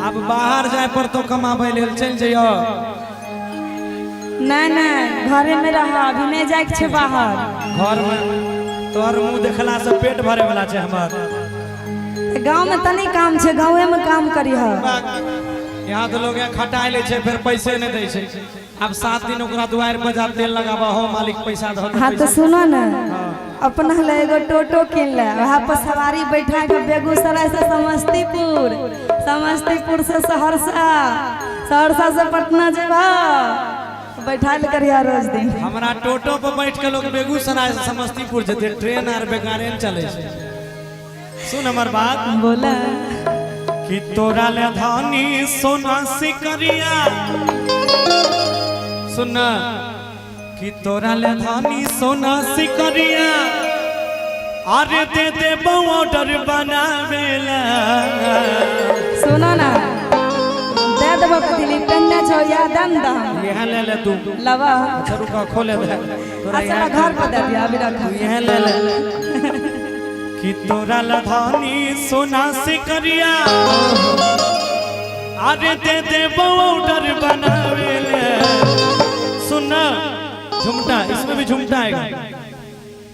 अब बाहर जाए पर तो कमाबे ले चल जाइयो। नहीं नहीं घरे में रह, अभी नहीं जाए के छे बाहर। घर में तोहर मुंह देखला से पेट भरे वाला छे हमर। गांव में तनी काम छे, गांवे में काम करी है। यहाँ तो लोग खटाई ले छे फिर पैसे नहीं दे छे। अब 7 दिन ओकरा दुआर पर जा तेल लगाबा हो मालिक पैसा दो। हाँ तो सुनो ना, अपना ले एगो टोटो किन ले, वहाँ पर सवारी बैठा के बेगूसराय से समस्तीपुर, समस्तीपुर से सहरसा, सहरसा से पटना जेबा, बैठा ले करिया रोज दिन। हमारा टोटो पर बैठ के लोग बेगूसराय से समस्तीपुर जते, ट्रेन आर बेकारे न चले छे। सुन हमर बात बोला कि तोरा ले धानी सोना सिकरिया, सुन कि तोरा ले धानी सोना सिकरिया, अरे दे दे ऑर्डर बनावेला। सुनो ना, दे देबो कथी पेन्ने छो या दंदा यहां ले ले तू लवा। अच्छा रुका खोले दे तोरा अच्छा घर पर दे दिया अभी रखा। यहां ले ले कि तोरा ले धानी सोना सिकरिया, अरे दे दे ऑर्डर बनावेला। सुनना झुमटा, इसमें भी झुमटा आएगा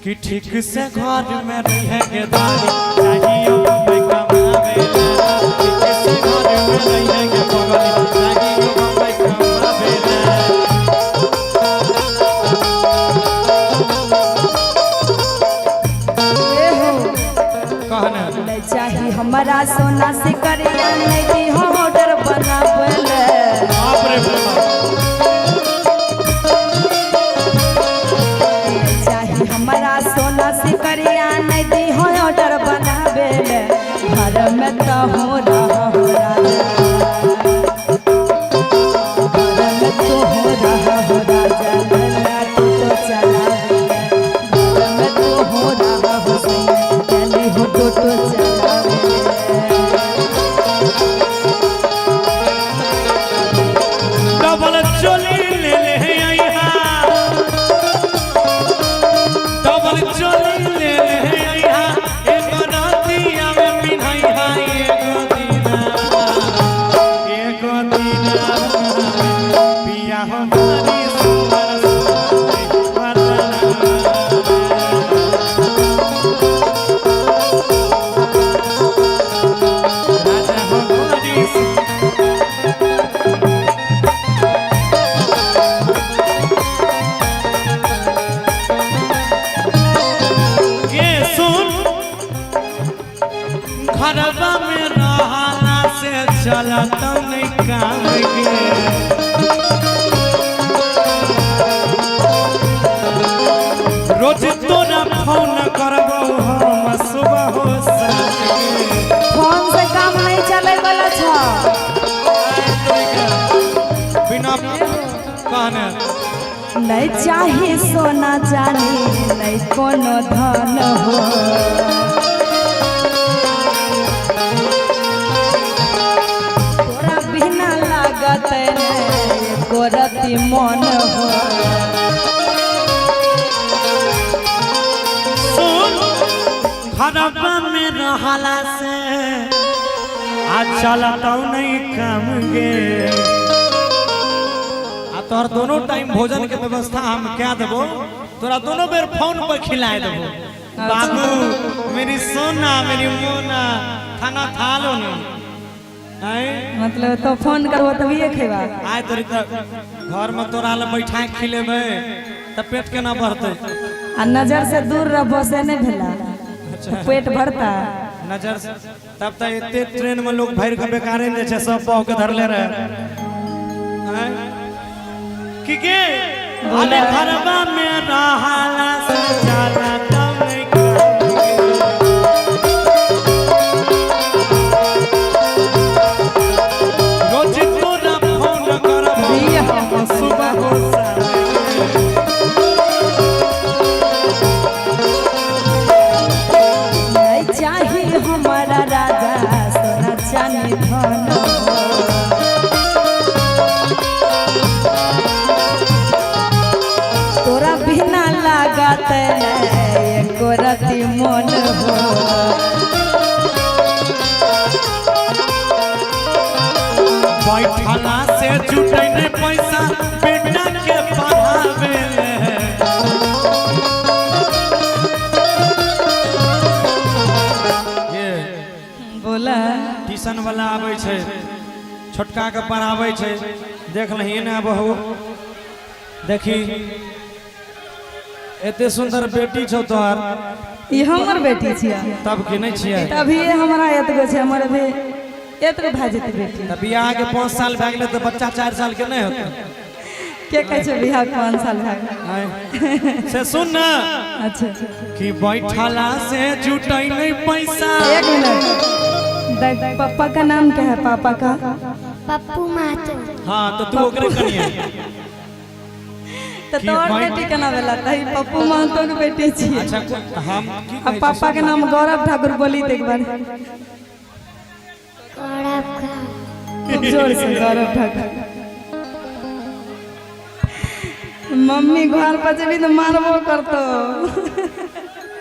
कि ठीक से घर में रहेंगे दानी चाहिए मैं कमावेला। ठीक से घर में रहेंगे बगली चाहिए मैं कमावेला। ए हो कहना नहीं चाहिए हमारा सोना से करिया, नहीं दी हम ऑर्डर बनावेले। बाप रे बाप, हमारा सोना से करिया, नहीं दी हो ऑर्डर बनावे ले। घर में तो हो रहा हो राजा, घर में तो हो रहा हो राजा, लल्ला तू तो चला घर में तो हो रहा हो सैया, चली हो तो चला। डबल चोली ले ले आईहा, डबल चोली ले ले आईहा, एगो रातिया में पिन्हाईहा, एगो दीना पिया हमारी सुमर सुमर वरना। राजा हमारी घरवा में रहना से चलत नहीं काम गे। रोज तोरा फोन करबो हम सुबह हो फोन से काम नहीं चले वाला छा। बिना कहने नहीं चाहिए सोना चांदी, नहीं कोनो धन हो, तोरा बिना लागत एको रति मन हो। सुन घरवा में रहला से आज चलत नहीं काम गे। तोहर दोनों टाइम भोजन के व्यवस्था हम क्या देबो, तोरा दोनों बेर फोन पर खिलाए देबो। बाबू मेरी सोना मेरी मोना खाना खा लो ना। मतलब तो फोन करबो तभी खेबा। आय तोरी घर में तोरा ले बैठा के खिलेबे त पेट केना बढ़ते। आ नजर से दूर रहबो से नहीं भेला, तो पेट भरता। नजर से तब तक एते ट्रेन में लोग भर के बेकारे जे छै सब पाव के धरले रहे। कि के अरे घरवा में रहला से जाला तब नहीं रोज तोरा फोन करबो सुबह हो नहीं चाहिए हमारा राजा सोना चांदी धन हो। तोरा बिना लागत एको रति मन हो। बैठला से जुटे नहीं पैसा बेटा के पढ़ावे ये बोला ट्यूशन वाला आवे छे छोटका के पढ़ावे छे देख लही ना बहू देखी एते सुंदर बेटी छौ तोहार ये हमर बेटी छिया तब के नहीं छियै तभी हमरा एतगो छै हमर भी एतगो भए जेतै बेटी तब बियाह के 5 साल भए गेलै तो बच्चा 4 साल के नहीं होता के कहै छै बियाह 5 साल भए गेलै से सुन ना अच्छा कि बैठला से जुटै नहीं पैसा एक मिनट पापा का नाम क्या है पापा का पप्पू महतो। हां तो तू ओकरे कनिया तो तोर बेटी केना भेला तही पप्पू महतो के बेटी छी अच्छा हम की अब पापा के नाम गौरव ठाकुर बोली एक बार गौरव का खूब जोर से गौरव ठाकुर मम्मी घर पर जब तो मारबो करतो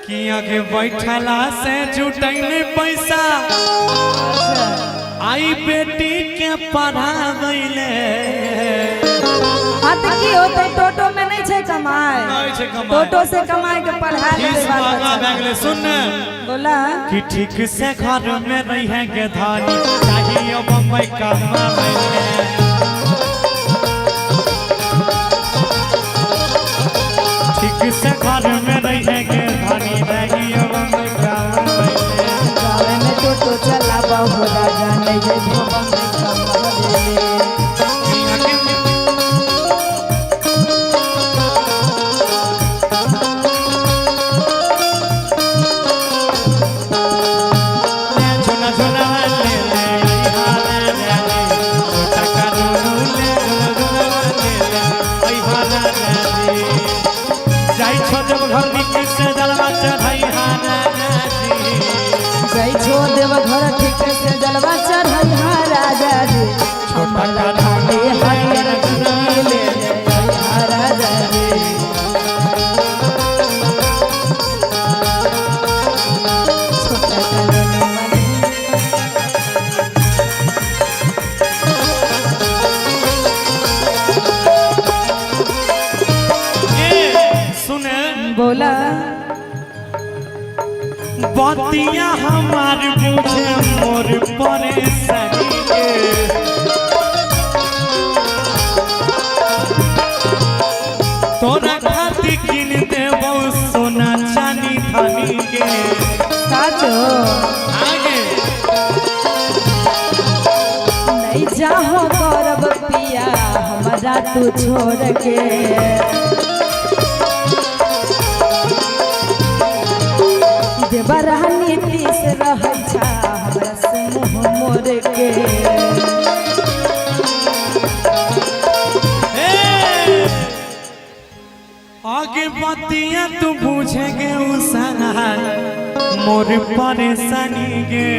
किया के बैठला से जुटै नहीं पैसा आई बेटी के पढ़ावैले हाँ तो की होते टोटो में नहीं छे कमाए नहीं छे कमाए। टोटो से कमाए के पढ़ा ले फीस महंगा भए गेलै सुन ना बोला कि ठीक से घर में रहे के धानी चाहिए बम्बई कमावे ठीक से घर में रहे के धानी चाहिए बम्बई कमावे गावे में टोटो चलावा हो राजा नहीं जे भवन में कमावे झुना झुना ले ले हारे ले छोटा कानू ले हारा ले जाई छो जब घर निक से जलवा चढ़ाई हारा जय छो देव घर ठीक से जलवा चढ़ाई हा राजा रे छोटा ढाले हरियर चुनी ले हा राजा रे छोटा कानून वाली सुने बोला बतिया हमार बुझे मोर परेशानी के तोरा खातिर किन देबो सोना चानी थानी के साचो आगे नहीं जाहो गौरव पिया हमारा तू छोड़ के देवरा नीति से रह जा हमरा से मुँह मोर के आगे बतिया तू पूछेगे उसाना मोर परेशानी गे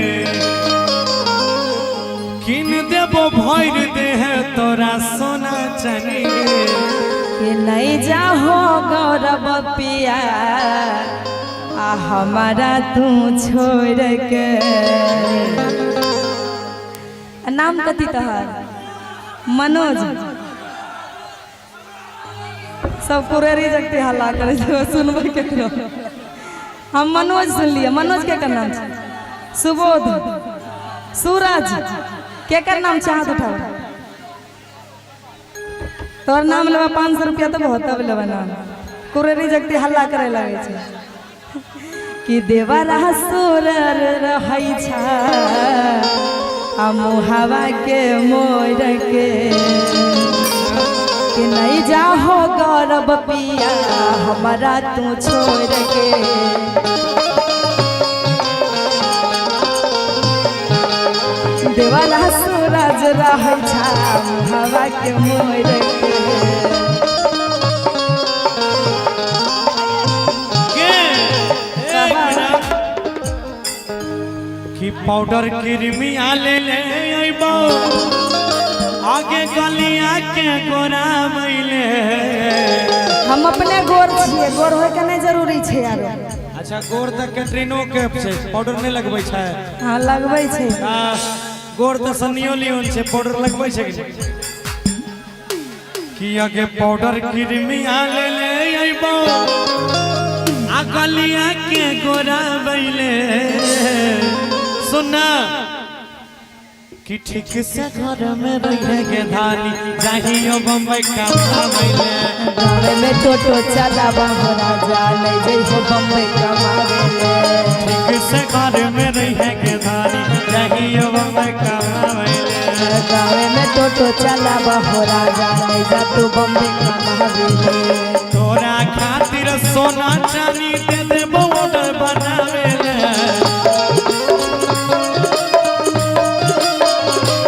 किन देबो भर दे है तोरा सोना चानी गे कि नहीं जाहो गौरव पिया आ हमारा तू छोड़ के नाम कथी तोहर मनोज सब कुरेरी जगते हल्ला करे सुनबे केकरो हम मनोज सुन लिए मनोज के नाम छै सुबोध सूरज केकर नाम छै हाथ उठाओ तोहर नाम लेबा 500 रुपया तो बहुत तब लेबा नाम कुरेरी जगते हल्ला करे लगे छै कि देवरा सुरर रहै छै आ मुहावा के मोर के कि नहीं जाहो गौरव पिया हमारा तू छोड़ के देवाला सूरज रहै छै मुहावा के मोर कि पाउडर क्रीमिया ले ले अइबो आगे गलिया के गोरा मैले हम अपने गोर छिए गोर होय के नहीं जरूरी छै यार अच्छा गोर तक कैटरीनो कैफ छै पाउडर नहीं लगबै छै हाँ लगबै छै गोड़ तो सनियो लियोन से पाउडर लगबै छै कि आगे पाउडर क्रीमिया ले ले आइबो आ गलिया के गोरा बैले सुना कि ठीक से घर में रहेगे धानी जाहियो बम्बई कमावेले गावे में टोटो चलावा हो राजा ले जइहो बम्बई कमावेले ठीक से घर में रहेगे धानी जाहियो बम्बई कमावेले गावे में टोटो चलावा हो राजा ले जा तू बम्बई कमावेले तोरा खातिर सोना चांदी दे देबो ऑर्डर बनावेले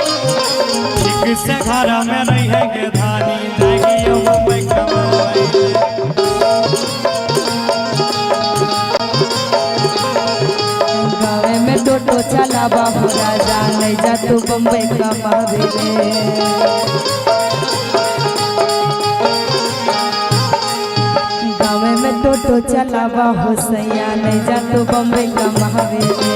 ठीक से घर में रहेगे धानी जाहियो बम्बई कमावेले गावे में टोटो चलावा हो राजा ले जा तू बम्बई कमावेले गावे में टोटो चलावा हो सैया ले जा तू बम्बई कमावेले